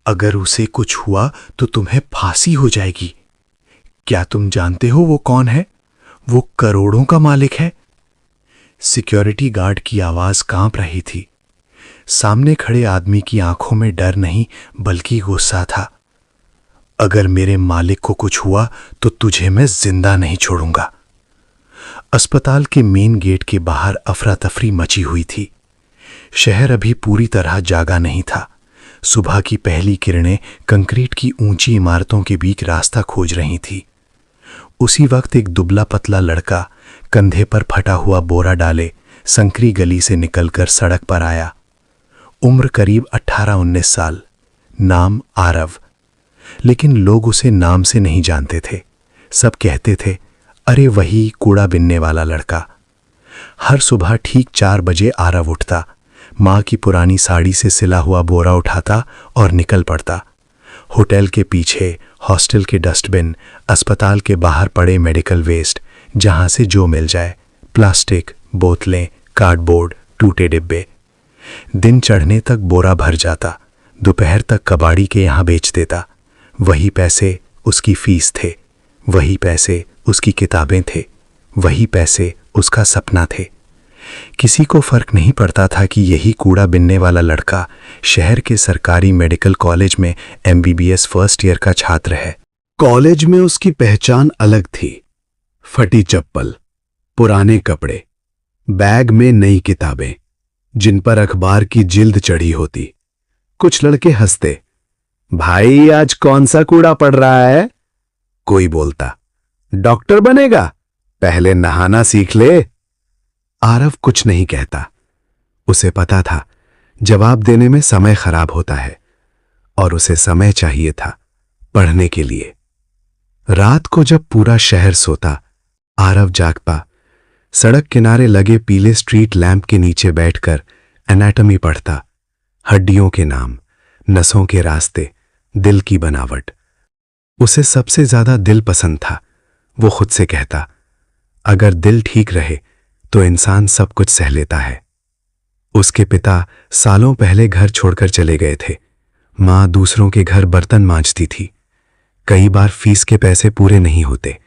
अगर उसे कुछ हुआ तो तुम्हें फांसी हो जाएगी। क्या तुम जानते हो वो कौन है? वो करोड़ों का मालिक है। सिक्योरिटी गार्ड की आवाज कांप रही थी। सामने खड़े आदमी की आंखों में डर नहीं बल्कि गुस्सा था। अगर मेरे मालिक को कुछ हुआ तो तुझे मैं जिंदा नहीं छोड़ूंगा। अस्पताल के मेन गेट के बाहर अफरा तफरी मची हुई थी। शहर अभी पूरी तरह जागा नहीं था। सुबह की पहली किरणें कंक्रीट की ऊंची इमारतों के बीच रास्ता खोज रही थी। उसी वक्त एक दुबला पतला लड़का कंधे पर फटा हुआ बोरा डाले संकरी गली से निकलकर सड़क पर आया। उम्र करीब 18-19 साल। नाम आरव। लेकिन लोग उसे नाम से नहीं जानते थे। सब कहते थे, अरे वही कूड़ा बिनने वाला लड़का। हर सुबह ठीक 4 बजे आरव उठता, माँ की पुरानी साड़ी से सिला हुआ बोरा उठाता और निकल पड़ता। होटल के पीछे, हॉस्टल के डस्टबिन, अस्पताल के बाहर पड़े मेडिकल वेस्ट, जहां से जो मिल जाए, प्लास्टिक, बोतलें, कार्डबोर्ड, टूटे डिब्बे। दिन चढ़ने तक बोरा भर जाता। दोपहर तक कबाड़ी के यहां बेच देता। वही पैसे उसकी फीस थे, वही पैसे उसकी किताबें थे, वही पैसे उसका सपना थे। किसी को फर्क नहीं पड़ता था कि यही कूड़ा बिनने वाला लड़का शहर के सरकारी मेडिकल कॉलेज में MBBS फर्स्ट ईयर का छात्र है। कॉलेज में उसकी पहचान अलग थी। फटी चप्पल, पुराने कपड़े, बैग में नई किताबें जिन पर अखबार की जिल्द चढ़ी होती। कुछ लड़के हंसते, भाई आज कौन सा कूड़ा पड़ रहा है? कोई बोलता, डॉक्टर बनेगा, पहले नहाना सीख ले। आरव कुछ नहीं कहता। उसे पता था जवाब देने में समय खराब होता है, और उसे समय चाहिए था पढ़ने के लिए। रात को जब पूरा शहर सोता, आरव जाग पा। सड़क किनारे लगे पीले स्ट्रीट लैंप के नीचे बैठकर एनाटॉमी पढ़ता। हड्डियों के नाम, नसों के रास्ते, दिल की बनावट। उसे सबसे ज्यादा दिल पसंद था। वो खुद से कहता, अगर दिल ठीक रहे तो इंसान सब कुछ सह लेता है। उसके पिता सालों पहले घर छोड़कर चले गए थे। मां दूसरों के घर बर्तन मांजती थी। कई बार फीस के पैसे पूरे नहीं होते,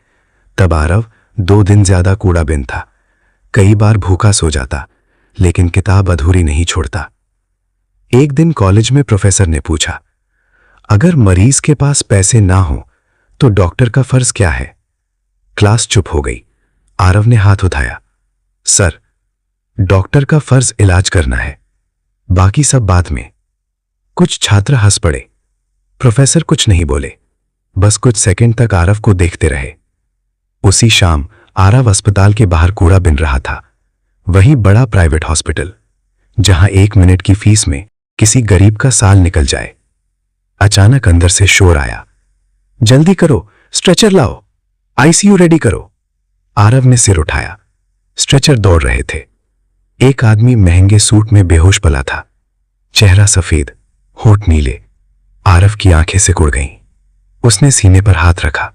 तब आरव 2 दिन ज्यादा कूड़ा बिनता। कई बार भूखा सो जाता, लेकिन किताब अधूरी नहीं छोड़ता। एक दिन कॉलेज में प्रोफेसर ने पूछा, अगर मरीज के पास पैसे ना हो तो डॉक्टर का फर्ज क्या है? क्लास चुप हो गई। आरव ने हाथ उठाया, सर, डॉक्टर का फर्ज इलाज करना है, बाकी सब बाद में। कुछ छात्र हंस पड़े। प्रोफेसर कुछ नहीं बोले, बस कुछ सेकंड तक आरव को देखते रहे। उसी शाम आरव अस्पताल के बाहर कूड़ा बिन रहा था। वही बड़ा प्राइवेट हॉस्पिटल, जहां 1 मिनट की फीस में किसी गरीब का साल निकल जाए। अचानक अंदर से शोर आया, जल्दी करो, स्ट्रेचर लाओ, ICU रेडी करो। आरव ने सिर उठाया। स्ट्रेचर दौड़ रहे थे। एक आदमी महंगे सूट में बेहोश पड़ा था। चेहरा सफेद, होठ नीले। आरव की आंखें सिकुड़ गईं। उसने सीने पर हाथ रखा।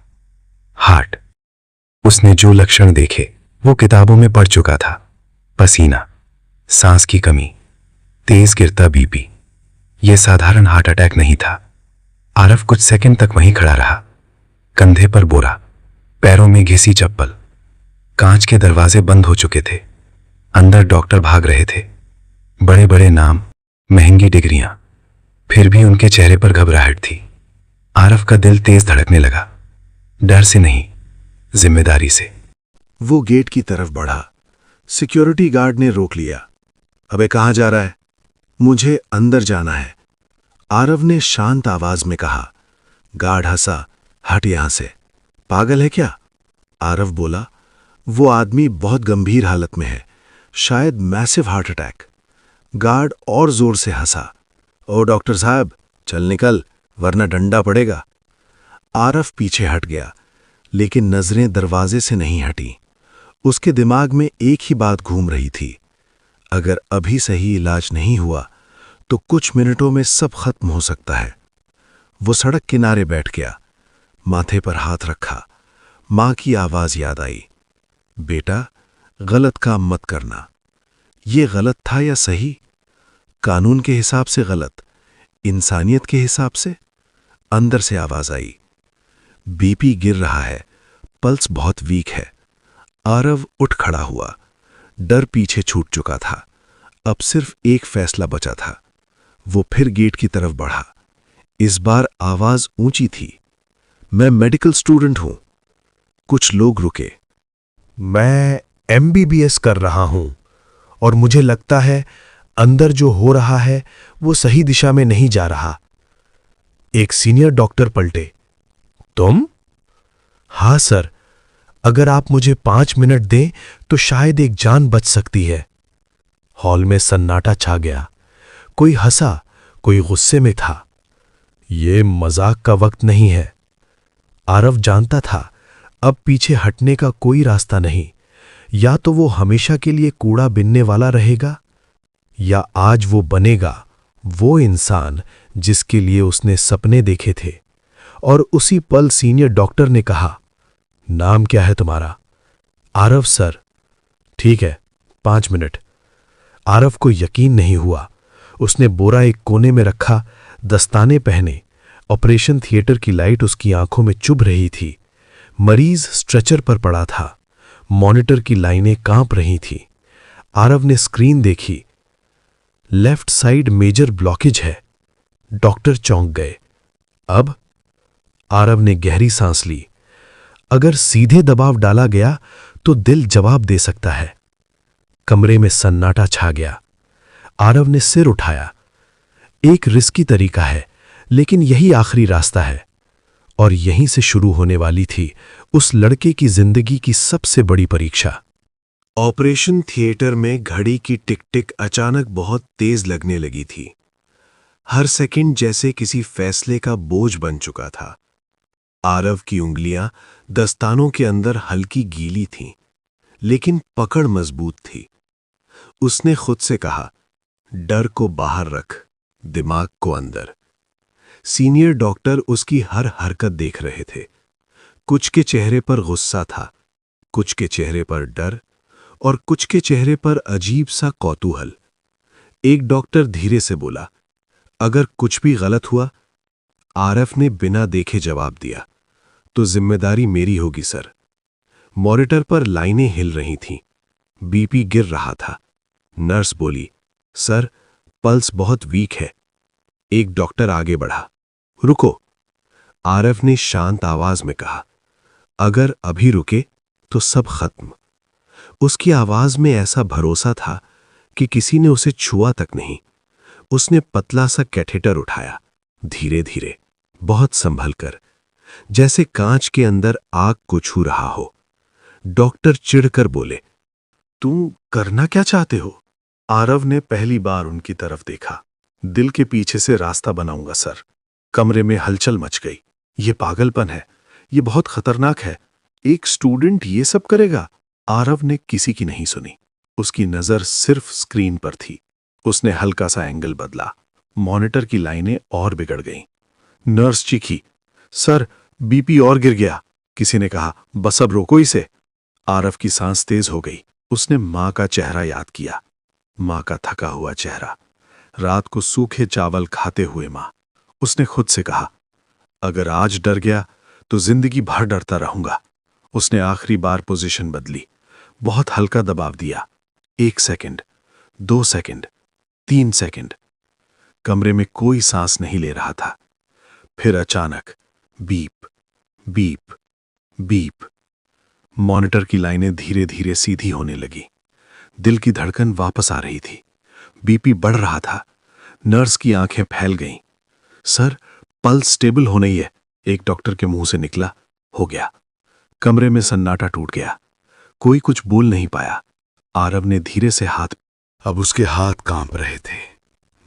हार्ट। उसने जो लक्षण देखे वो किताबों में पढ़ चुका था। पसीना, सांस की कमी, तेज गिरता BP। यह साधारण हार्ट अटैक नहीं था। आरव कुछ सेकंड तक वहीं खड़ा रहा। कंधे पर बोरा, पैरों में घिसी चप्पल। कांच के दरवाजे बंद हो चुके थे। अंदर डॉक्टर भाग रहे थे। बड़े बड़े नाम, महंगी डिग्रियां। फिर भी उनके चेहरे पर घबराहट थी। आरव का दिल तेज धड़कने लगा। डर से नहीं, जिम्मेदारी से। वो गेट की तरफ बढ़ा। सिक्योरिटी गार्ड ने रोक लिया। अबे कहां जा रहा है? मुझे अंदर जाना है, आरव ने शांत आवाज में कहा। गार्ड हंसा, हट यहां से, पागल है क्या? आरव बोला, वो आदमी बहुत गंभीर हालत में है, शायद मैसिव हार्ट अटैक। गार्ड और जोर से हंसा। ओ डॉक्टर साहब, चल निकल, वरना डंडा पड़ेगा। आरव पीछे हट गया, लेकिन नजरें दरवाजे से नहीं हटी। उसके दिमाग में एक ही बात घूम रही थी, अगर अभी सही इलाज नहीं हुआ तो कुछ मिनटों में सब खत्म हो सकता है। वो सड़क किनारे बैठ गया, माथे पर हाथ रखा। मां की आवाज याद आई, बेटा, गलत काम मत करना। ये गलत था या सही? कानून के हिसाब से गलत, इंसानियत के हिसाब से? अंदर से आवाज आई, बीपी गिर रहा है, पल्स बहुत वीक है। आरव उठ खड़ा हुआ। डर पीछे छूट चुका था। अब सिर्फ एक फैसला बचा था। वो फिर गेट की तरफ बढ़ा। इस बार आवाज ऊंची थी, मैं मेडिकल स्टूडेंट हूं। कुछ लोग रुके। मैं एमबीबीएस कर रहा हूं और मुझे लगता है अंदर जो हो रहा है वो सही दिशा में नहीं जा रहा। एक सीनियर डॉक्टर पलटे। तुम? हाँ सर, अगर आप मुझे 5 मिनट दें तो शायद एक जान बच सकती है। हॉल में सन्नाटा छा गया। कोई हंसा, कोई गुस्से में था। ये मजाक का वक्त नहीं है। आरव जानता था अब पीछे हटने का कोई रास्ता नहीं। या तो वो हमेशा के लिए कूड़ा बिनने वाला रहेगा, या आज वो बनेगा वो इंसान जिसके लिए उसने सपने देखे थे। और उसी पल सीनियर डॉक्टर ने कहा, नाम क्या है तुम्हारा? आरव सर। ठीक है, 5 मिनट। आरव को यकीन नहीं हुआ। उसने बोरा एक कोने में रखा, दस्ताने पहने। ऑपरेशन थिएटर की लाइट उसकी आंखों में चुभ रही थी। मरीज स्ट्रेचर पर पड़ा था। मॉनिटर की लाइनें कांप रही थीं। आरव ने स्क्रीन देखी। लेफ्ट साइड मेजर ब्लॉकेज है। डॉक्टर चौंक गए। अब? आरव ने गहरी सांस ली। अगर सीधे दबाव डाला गया तो दिल जवाब दे सकता है। कमरे में सन्नाटा छा गया। आरव ने सिर उठाया। एक रिस्की तरीका है, लेकिन यही आखिरी रास्ता है। और यहीं से शुरू होने वाली थी उस लड़के की जिंदगी की सबसे बड़ी परीक्षा। ऑपरेशन थिएटर में घड़ी की टिक टिक अचानक बहुत तेज लगने लगी थी। हर सेकंड जैसे किसी फैसले का बोझ बन चुका था। आरव की उंगलियां दस्तानों के अंदर हल्की गीली थीं, लेकिन पकड़ मजबूत थी। उसने खुद से कहा, डर को बाहर रख, दिमाग को अंदर। सीनियर डॉक्टर उसकी हर हरकत देख रहे थे। कुछ के चेहरे पर गुस्सा था, कुछ के चेहरे पर डर, और कुछ के चेहरे पर अजीब सा कौतूहल। एक डॉक्टर धीरे से बोला, अगर कुछ भी गलत हुआ, आरफ ने बिना देखे जवाब दिया, तो जिम्मेदारी मेरी होगी सर। मॉनिटर पर लाइनें हिल रही थीं। बीपी गिर रहा था। नर्स बोली, सर पल्स बहुत वीक है। एक डॉक्टर आगे बढ़ा, रुको। आरफ ने शांत आवाज में कहा, अगर अभी रुके तो सब खत्म। उसकी आवाज में ऐसा भरोसा था कि किसी ने उसे छुआ तक नहीं। उसने पतला सा कैथेटर उठाया, धीरे धीरे, बहुत संभल कर, जैसे कांच के अंदर आग को छू रहा हो। डॉक्टर चिढ़कर बोले, तुम करना क्या चाहते हो? आरव ने पहली बार उनकी तरफ देखा। दिल के पीछे से रास्ता बनाऊंगा सर। कमरे में हलचल मच गई। ये पागलपन है, ये बहुत खतरनाक है। एक स्टूडेंट ये सब करेगा? आरव ने किसी की नहीं सुनी। उसकी नजर सिर्फ स्क्रीन पर थी। उसने हल्का सा एंगल बदला। मॉनिटर की लाइनें और बिगड़ गईं। नर्स चीखी, सर बीपी और गिर गया। किसी ने कहा, बस अब रोको इसे। आरव की सांस तेज हो गई। उसने मां का चेहरा याद किया। मां का थका हुआ चेहरा, रात को सूखे चावल खाते हुए मां। उसने खुद से कहा, अगर आज डर गया तो जिंदगी भर डरता रहूंगा। उसने आखिरी बार पोजीशन बदली, बहुत हल्का दबाव दिया। 1 सेकंड, 2 सेकंड, 3 सेकंड। कमरे में कोई सांस नहीं ले रहा था। फिर अचानक बीप बीप बीप। मॉनिटर की लाइनें धीरे धीरे सीधी होने लगी। दिल की धड़कन वापस आ रही थी। बीपी बढ़ रहा था। नर्स की आंखें फैल गईं। सर पल्स स्टेबल होने ही है, एक डॉक्टर के मुंह से निकला। हो गया। कमरे में सन्नाटा टूट गया। कोई कुछ बोल नहीं पाया। आरव ने धीरे से हाथ, अब उसके हाथ कांप रहे थे,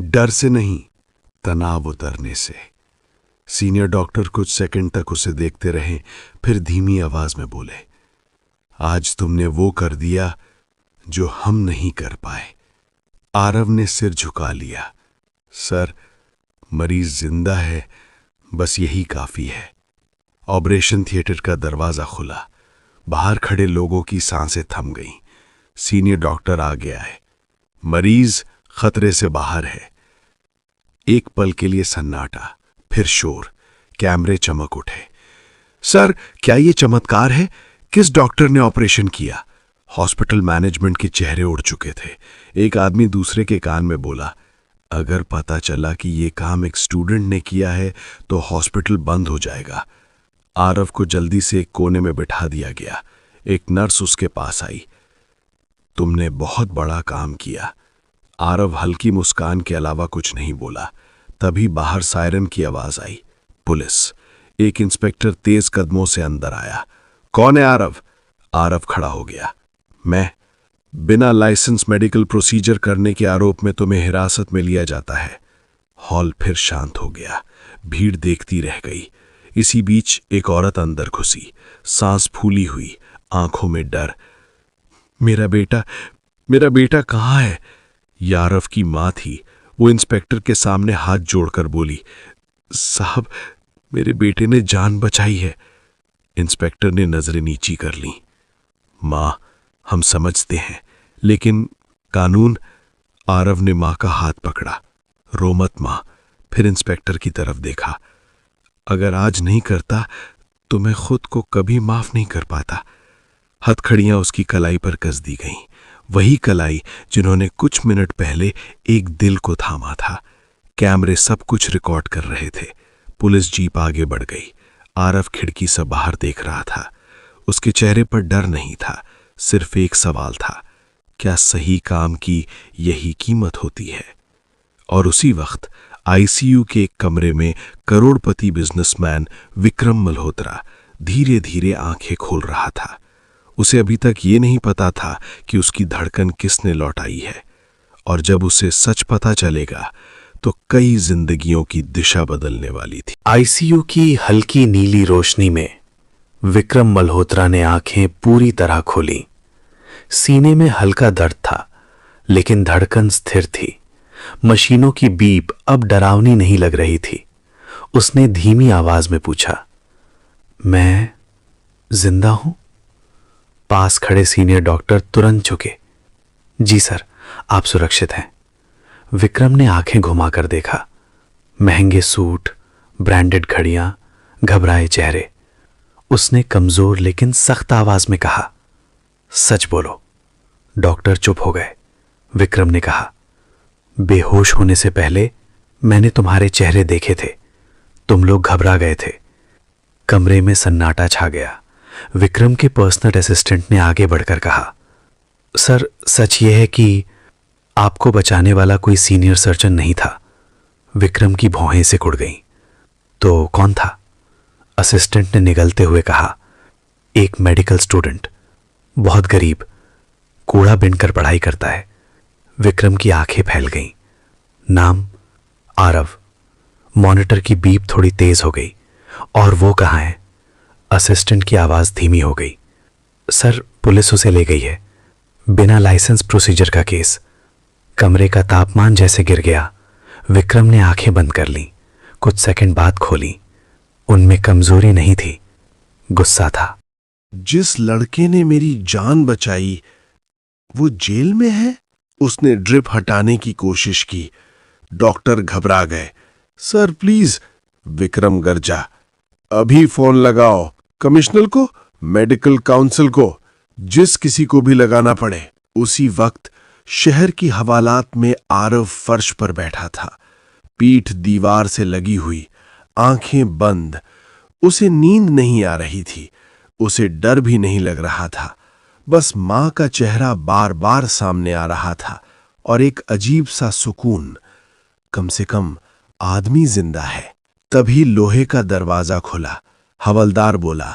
डर से नहीं, तनाव उतरने से। सीनियर डॉक्टर कुछ सेकंड तक उसे देखते रहे, फिर धीमी आवाज में बोले, आज तुमने वो कर दिया जो हम नहीं कर पाए। आरव ने सिर झुका लिया। सर मरीज जिंदा है, बस यही काफी है। ऑपरेशन थिएटर का दरवाजा खुला। बाहर खड़े लोगों की सांसें थम गईं। सीनियर डॉक्टर आ गया है। मरीज खतरे से बाहर है। एक पल के लिए सन्नाटा, फिर शोर, कैमरे चमक उठे। सर, क्या ये चमत्कार है? किस डॉक्टर ने ऑपरेशन किया? हॉस्पिटल मैनेजमेंट के चेहरे उड़ चुके थे। एक आदमी दूसरे के कान में बोला, अगर पता चला कि ये काम एक स्टूडेंट ने किया है तो हॉस्पिटल बंद हो जाएगा। आरव को जल्दी से एक कोने में बिठा दिया गया। एक नर्स उसके पास आई। तुमने बहुत बड़ा काम किया। आरव हल्की मुस्कान के अलावा कुछ नहीं बोला। तभी बाहर सायरन की आवाज आई। पुलिस। एक इंस्पेक्टर तेज कदमों से अंदर आया। कौन है आरव? आरव खड़ा हो गया। मैं। बिना लाइसेंस मेडिकल प्रोसीजर करने के आरोप में तुम्हें हिरासत में लिया जाता है। हॉल फिर शांत हो गया। भीड़ देखती रह गई। इसी बीच एक औरत अंदर घुसी, सांस फूली हुई, आंखों में डर। मेरा बेटा कहाँ है? आरव की मां थी। वो इंस्पेक्टर के सामने हाथ जोड़कर बोली, साहब, मेरे बेटे ने जान बचाई है। इंस्पेक्टर ने नजरें नीची कर लीं। मां, हम समझते हैं, लेकिन कानून। आरव ने मां का हाथ पकड़ा। रो मत मां। फिर इंस्पेक्टर की तरफ देखा। अगर आज नहीं करता तो मैं खुद को कभी माफ नहीं कर पाता। हथकड़ियां उसकी कलाई पर कस दी गईं। वही कलाई जिन्होंने कुछ मिनट पहले एक दिल को थामा था। कैमरे सब कुछ रिकॉर्ड कर रहे थे। पुलिस जीप आगे बढ़ गई। आरव खिड़की से बाहर देख रहा था। उसके चेहरे पर डर नहीं था, सिर्फ एक सवाल था, क्या सही काम की यही कीमत होती है? और उसी वक्त आईसीयू के एक कमरे में करोड़पति बिजनेसमैन विक्रम मल्होत्रा धीरे धीरे आंखें खोल रहा था। उसे अभी तक ये नहीं पता था कि उसकी धड़कन किसने लौटाई है, और जब उसे सच पता चलेगा तो कई जिंदगियों की दिशा बदलने वाली थी। आईसीयू की हल्की नीली रोशनी में विक्रम मल्होत्रा ने आंखें पूरी तरह खोली। सीने में हल्का दर्द था, लेकिन धड़कन स्थिर थी। मशीनों की बीप अब डरावनी नहीं लग रही थी। उसने धीमी आवाज में पूछा, मैं जिंदा हूं? पास खड़े सीनियर डॉक्टर तुरंत झुके। जी सर, आप सुरक्षित हैं। विक्रम ने आंखें घुमाकर देखा। महंगे सूट, ब्रांडेड घड़ियां, घबराए चेहरे। उसने कमजोर लेकिन सख्त आवाज में कहा, सच बोलो। डॉक्टर चुप हो गए। विक्रम ने कहा, बेहोश होने से पहले मैंने तुम्हारे चेहरे देखे थे। तुम लोग घबरा गए थे। कमरे में सन्नाटा छा गया। विक्रम के पर्सनल असिस्टेंट ने आगे बढ़कर कहा, सर, सच यह है कि आपको बचाने वाला कोई सीनियर सर्जन नहीं था। विक्रम की भौहें सिकुड़ गईं। तो कौन था? असिस्टेंट ने निगलते हुए कहा, एक मेडिकल स्टूडेंट, बहुत गरीब, कूड़ा बिनकर पढ़ाई करता है। विक्रम की आंखें फैल गईं। नाम? आरव। मॉनिटर की बीप थोड़ी तेज हो गई। और वो कहाँ है? असिस्टेंट की आवाज धीमी हो गई। सर, पुलिस उसे ले गई है। बिना लाइसेंस प्रोसीजर का केस। कमरे का तापमान जैसे गिर गया। विक्रम ने आंखें बंद कर लीं। कुछ सेकंड बाद खोली। उनमें कमजोरी नहीं थी, गुस्सा था। जिस लड़के ने मेरी जान बचाई वो जेल में है? उसने ड्रिप हटाने की कोशिश की। डॉक्टर घबरा गए। सर प्लीज, विक्रम गरजा, अभी फोन लगाओ। कमिश्नर को, मेडिकल काउंसिल को, जिस किसी को भी लगाना पड़े। उसी वक्त शहर की हवालात में आरव फर्श पर बैठा था, पीठ दीवार से लगी हुई, आंखें बंद। उसे नींद नहीं आ रही थी, उसे डर भी नहीं लग रहा था। बस मां का चेहरा बार बार सामने आ रहा था और एक अजीब सा सुकून। कम से कम आदमी जिंदा है। तभी लोहे का दरवाजा खुला। हवलदार बोला,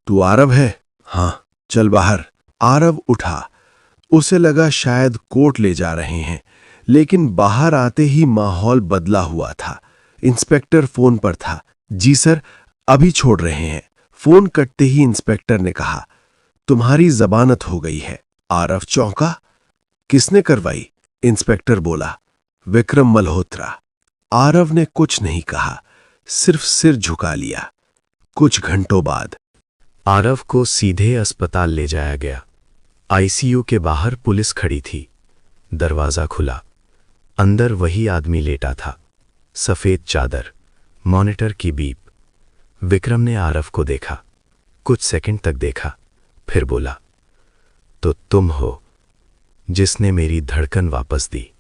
तू आरव है? हां, चल बाहर। आरव उठा। उसे लगा शायद कोर्ट ले जा रहे हैं, लेकिन बाहर आते ही माहौल बदला हुआ था। इंस्पेक्टर फोन पर था। जी सर, अभी छोड़ रहे हैं। फोन कटते ही इंस्पेक्टर ने कहा, तुम्हारी जमानत हो गई है। आरव चौंका। किसने करवाई? इंस्पेक्टर बोला, विक्रम मल्होत्रा। आरव ने कुछ नहीं कहा, सिर्फ सिर झुका लिया। कुछ घंटों बाद आरव को सीधे अस्पताल ले जाया गया। आईसीयू के बाहर पुलिस खड़ी थी। दरवाजा खुला। अंदर वही आदमी लेटा था, सफेद चादर, मॉनिटर की बीप। विक्रम ने आरव को देखा, कुछ सेकंड तक देखा, फिर बोला, तो तुम हो जिसने मेरी धड़कन वापस दी।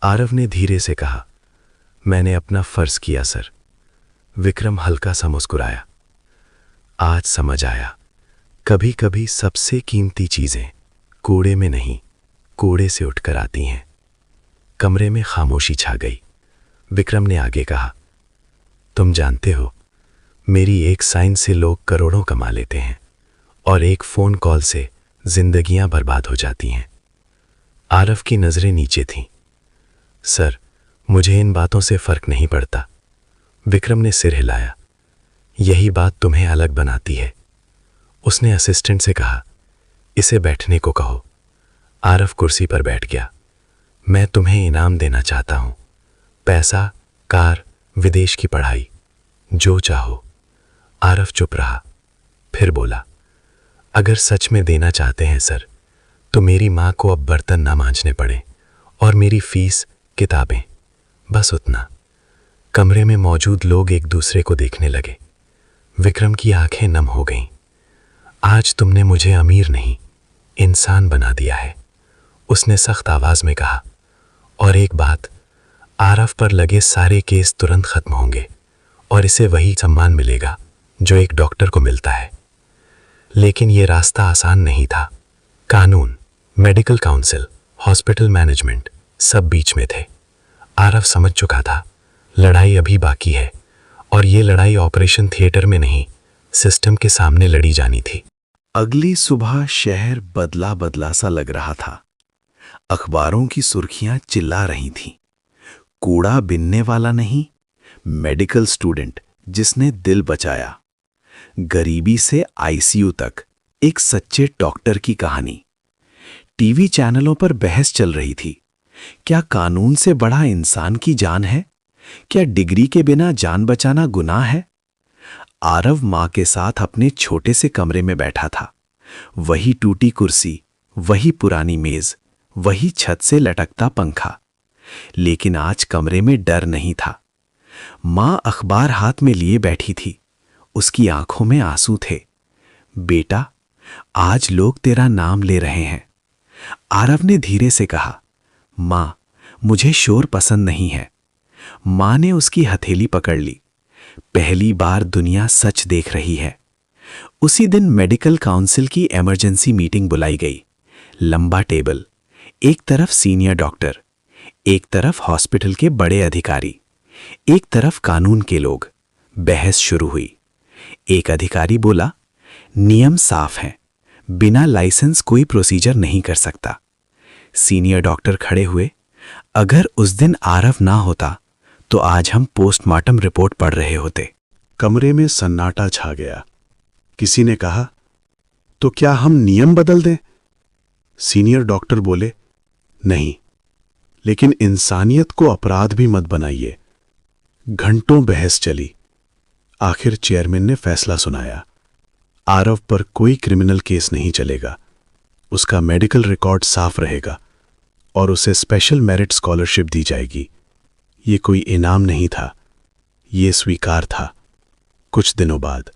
आरव ने धीरे से कहा, मैंने अपना फर्ज किया सर। विक्रम हल्का सा मुस्कुराया। आज समझ आया, कभी कभी सबसे कीमती चीजें कूड़े में नहीं, कूड़े से उठकर आती हैं। कमरे में खामोशी छा गई। विक्रम ने आगे कहा, तुम जानते हो, मेरी एक साइन से लोग करोड़ों कमा लेते हैं और एक फोन कॉल से जिंदगियां बर्बाद हो जाती हैं। आरव की नजरें नीचे थीं। सर, मुझे इन बातों से फर्क नहीं पड़ता। विक्रम ने सिर हिलाया। यही बात तुम्हें अलग बनाती है। उसने असिस्टेंट से कहा, इसे बैठने को कहो। आरव कुर्सी पर बैठ गया। मैं तुम्हें इनाम देना चाहता हूं, पैसा, कार, विदेश की पढ़ाई, जो चाहो। आरव चुप रहा, फिर बोला, अगर सच में देना चाहते हैं सर, तो मेरी मां को अब बर्तन ना मांजने पड़े और मेरी फीस, किताबें, बस उतना। कमरे में मौजूद लोग एक दूसरे को देखने लगे। विक्रम की आंखें नम हो गईं। आज तुमने मुझे अमीर नहीं, इंसान बना दिया है, उसने सख्त आवाज में कहा। और एक बात, आरव पर लगे सारे केस तुरंत खत्म होंगे और इसे वही सम्मान मिलेगा जो एक डॉक्टर को मिलता है। लेकिन यह रास्ता आसान नहीं था। कानून, मेडिकल काउंसिल, हॉस्पिटल मैनेजमेंट सब बीच में थे। आरव समझ चुका था, लड़ाई अभी बाकी है और ये लड़ाई ऑपरेशन थिएटर में नहीं, सिस्टम के सामने लड़ी जानी थी। अगली सुबह शहर बदला बदला सा लग रहा था। अखबारों की सुर्खियां चिल्ला रही थीं। कूड़ा बिनने वाला नहीं, मेडिकल स्टूडेंट जिसने दिल बचाया। गरीबी से आईसीयू तक एक सच्चे डॉक्टर की कहानी। टीवी चैनलों पर बहस चल रही थी, क्या कानून से बड़ा इंसान की जान है? क्या डिग्री के बिना जान बचाना गुनाह है? आरव मां के साथ अपने छोटे से कमरे में बैठा था। वही टूटी कुर्सी, वही पुरानी मेज, वही छत से लटकता पंखा। लेकिन आज कमरे में डर नहीं था। मां अखबार हाथ में लिए बैठी थी। उसकी आंखों में आंसू थे। बेटा, आज लोग तेरा नाम ले रहे हैं। आरव ने धीरे से कहा, मां, मुझे शोर पसंद नहीं है। मां ने उसकी हथेली पकड़ ली। पहली बार दुनिया सच देख रही है। उसी दिन मेडिकल काउंसिल की इमरजेंसी मीटिंग बुलाई गई। लंबा टेबल, एक तरफ सीनियर डॉक्टर, एक तरफ हॉस्पिटल के बड़े अधिकारी, एक तरफ कानून के लोग। बहस शुरू हुई। एक अधिकारी बोला, नियम साफ हैं, बिना लाइसेंस कोई प्रोसीजर नहीं कर सकता। सीनियर डॉक्टर खड़े हुए, अगर उस दिन आरव ना होता तो आज हम पोस्टमार्टम रिपोर्ट पढ़ रहे होते। कमरे में सन्नाटा छा गया। किसी ने कहा, तो क्या हम नियम बदल दें? सीनियर डॉक्टर बोले, नहीं, लेकिन इंसानियत को अपराध भी मत बनाइए। घंटों बहस चली। आखिर चेयरमैन ने फैसला सुनाया, आरव पर कोई क्रिमिनल केस नहीं चलेगा। उसका मेडिकल रिकॉर्ड साफ रहेगा और उसे स्पेशल मेरिट स्कॉलरशिप दी जाएगी। ये कोई इनाम नहीं था, ये स्वीकार था। कुछ दिनों बाद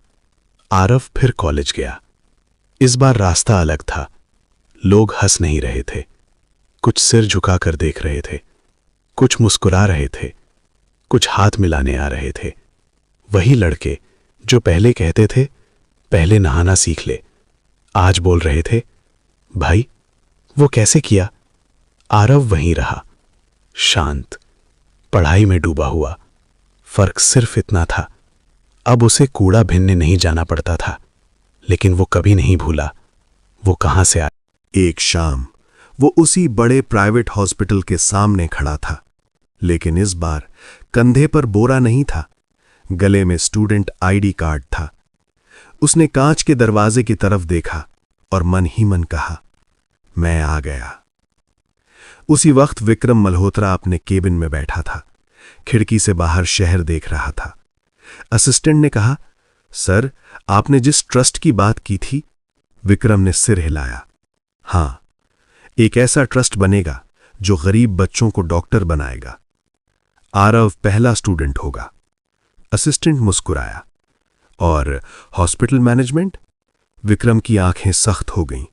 आरव फिर कॉलेज गया। इस बार रास्ता अलग था। लोग हंस नहीं रहे थे, कुछ सिर झुकाकर देख रहे थे, कुछ मुस्कुरा रहे थे, कुछ हाथ मिलाने आ रहे थे। वही लड़के जो पहले कहते थे पहले नहाना सीख ले, आज बोल रहे थे, भाई वो कैसे किया? आरव वहीं रहा, शांत, पढ़ाई में डूबा हुआ। फर्क सिर्फ इतना था, अब उसे कूड़ा भिनने नहीं जाना पड़ता था। लेकिन वो कभी नहीं भूला वो कहां से आया। एक शाम वो उसी बड़े प्राइवेट हॉस्पिटल के सामने खड़ा था, लेकिन इस बार कंधे पर बोरा नहीं था, गले में स्टूडेंट आईडी कार्ड था। उसने कांच के दरवाजे की तरफ देखा और मन ही मन कहा, मैं आ गया। उसी वक्त विक्रम मल्होत्रा अपने केबिन में बैठा था, खिड़की से बाहर शहर देख रहा था। असिस्टेंट ने कहा, सर, आपने जिस ट्रस्ट की बात की थी। विक्रम ने सिर हिलाया। हां, एक ऐसा ट्रस्ट बनेगा जो गरीब बच्चों को डॉक्टर बनाएगा। आरव पहला स्टूडेंट होगा। असिस्टेंट मुस्कुराया। और हॉस्पिटल मैनेजमेंट? विक्रम की आंखें सख्त हो गईं।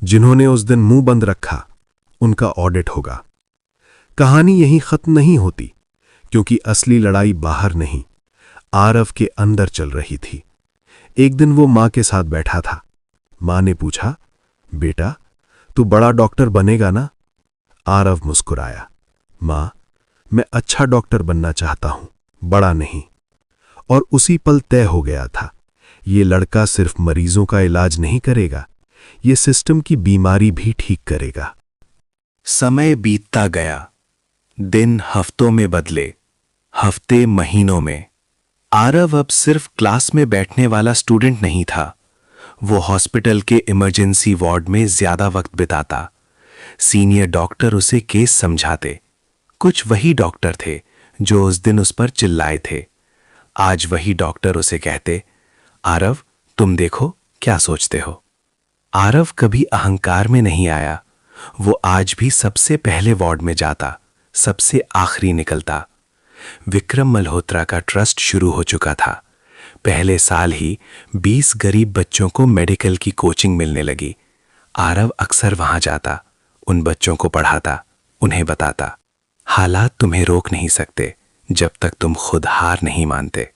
जिन्होंने उस दिन मुंह बंद रखा उनका ऑडिट होगा। कहानी यहीं खत्म नहीं होती, क्योंकि असली लड़ाई बाहर नहीं, आरव के अंदर चल रही थी। एक दिन वो मां के साथ बैठा था। मां ने पूछा, बेटा तू बड़ा डॉक्टर बनेगा ना? आरव मुस्कुराया, मां मैं अच्छा डॉक्टर बनना चाहता हूं, बड़ा नहीं। और उसी पल तय हो गया था, ये लड़का सिर्फ मरीजों का इलाज नहीं करेगा, ये सिस्टम की बीमारी भी ठीक करेगा। समय बीतता गया। दिन हफ्तों में बदले, हफ्ते महीनों में। आरव अब सिर्फ क्लास में बैठने वाला स्टूडेंट नहीं था, वो हॉस्पिटल के इमरजेंसी वार्ड में ज्यादा वक्त बिताता। सीनियर डॉक्टर उसे केस समझाते। कुछ वही डॉक्टर थे जो उस दिन उस पर चिल्लाए थे। आज वही डॉक्टर उसे कहते, आरव तुम देखो क्या सोचते हो। आरव कभी अहंकार में नहीं आया। वो आज भी सबसे पहले वार्ड में जाता, सबसे आखिरी निकलता। विक्रम मल्होत्रा का ट्रस्ट शुरू हो चुका था। पहले साल ही 20 गरीब बच्चों को मेडिकल की कोचिंग मिलने लगी। आरव अक्सर वहां जाता, उन बच्चों को पढ़ाता, उन्हें बताता, हालात तुम्हें रोक नहीं सकते जब तक तुम खुद हार नहीं मानते।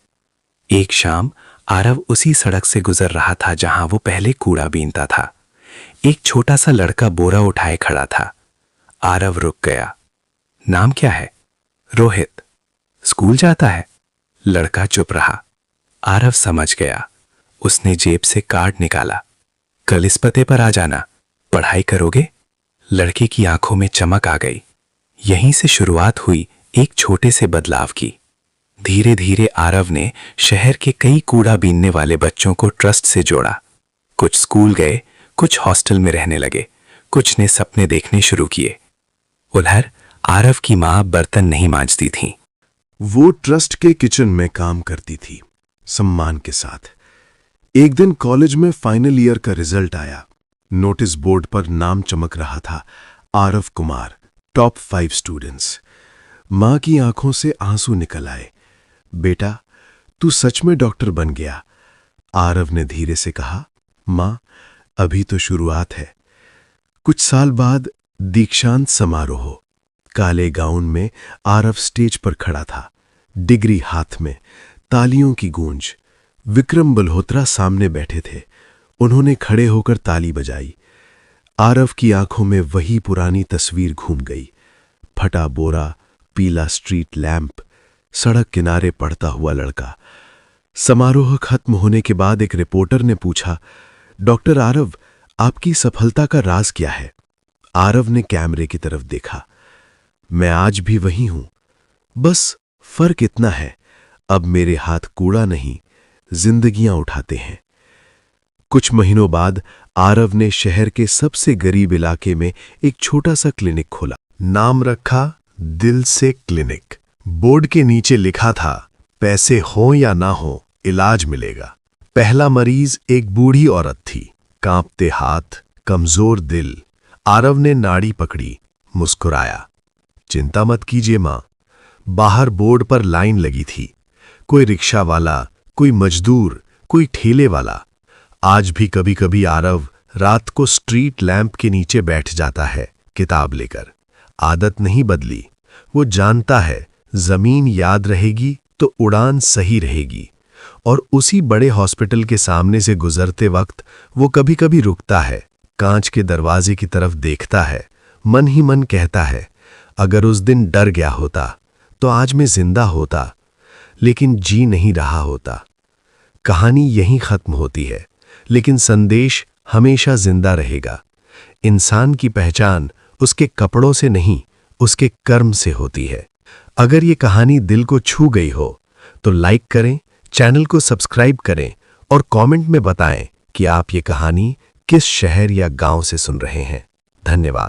एक शाम आरव उसी सड़क से गुजर रहा था जहां वो पहले कूड़ा बीनता था। एक छोटा सा लड़का बोरा उठाए खड़ा था। आरव रुक गया। नाम क्या है? रोहित। स्कूल जाता है? लड़का चुप रहा। आरव समझ गया। उसने जेब से कार्ड निकाला। कल इस पते पर आ जाना, पढ़ाई करोगे? लड़के की आंखों में चमक आ गई। यहीं से शुरुआत हुई एक छोटे से बदलाव की। धीरे धीरे आरव ने शहर के कई कूड़ा बीनने वाले बच्चों को ट्रस्ट से जोड़ा। कुछ स्कूल गए, कुछ हॉस्टल में रहने लगे, कुछ ने सपने देखने शुरू किए। उधर आरव की मां बर्तन नहीं मांजती थी। वो ट्रस्ट के किचन में काम करती थी, सम्मान के साथ। एक दिन कॉलेज में फाइनल ईयर का रिजल्ट आया। नोटिस बोर्ड पर नाम चमक रहा था, आरव कुमार, टॉप 5 स्टूडेंट्स। मां की आंखों से आंसू निकल आए। बेटा तू सच में डॉक्टर बन गया। आरव ने धीरे से कहा, मां अभी तो शुरुआत है। कुछ साल बाद दीक्षांत समारोह। काले गाउन में आरव स्टेज पर खड़ा था, डिग्री हाथ में, तालियों की गूंज। विक्रम मल्होत्रा सामने बैठे थे। उन्होंने खड़े होकर ताली बजाई। आरव की आंखों में वही पुरानी तस्वीर घूम गई। फटा बोरा, पीला स्ट्रीट लैंप, सड़क किनारे पड़ता हुआ लड़का। समारोह खत्म होने के बाद एक रिपोर्टर ने पूछा, डॉक्टर आरव आपकी सफलता का राज क्या है? आरव ने कैमरे की तरफ देखा। मैं आज भी वही हूं, बस फर्क इतना है, अब मेरे हाथ कूड़ा नहीं, जिंदगियां उठाते हैं। कुछ महीनों बाद आरव ने शहर के सबसे गरीब इलाके में एक छोटा सा क्लिनिक खोला। नाम रखा दिल से क्लिनिक। बोर्ड के नीचे लिखा था, पैसे हो या ना हो इलाज मिलेगा। पहला मरीज एक बूढ़ी औरत थी, कांपते हाथ, कमजोर दिल। आरव ने नाड़ी पकड़ी, मुस्कुराया। चिंता मत कीजिए मां। बाहर बोर्ड पर लाइन लगी थी। कोई रिक्शा वाला, कोई मजदूर, कोई ठेले वाला। आज भी कभी कभी आरव रात को स्ट्रीट लैंप के नीचे बैठ जाता है, किताब लेकर। आदत नहीं बदली। वो जानता है जमीन याद रहेगी तो उड़ान सही रहेगी। और उसी बड़े हॉस्पिटल के सामने से गुजरते वक्त वो कभी कभी रुकता है, कांच के दरवाजे की तरफ देखता है, मन ही मन कहता है, अगर उस दिन डर गया होता तो आज मैं जिंदा होता, लेकिन जी नहीं रहा होता। कहानी यहीं खत्म होती है, लेकिन संदेश हमेशा जिंदा रहेगा। इंसान की पहचान उसके कपड़ों से नहीं, उसके कर्म से होती है। अगर ये कहानी दिल को छू गई हो तो लाइक करें, चैनल को सब्सक्राइब करें और कमेंट में बताएं कि आप ये कहानी किस शहर या गांव से सुन रहे हैं। धन्यवाद।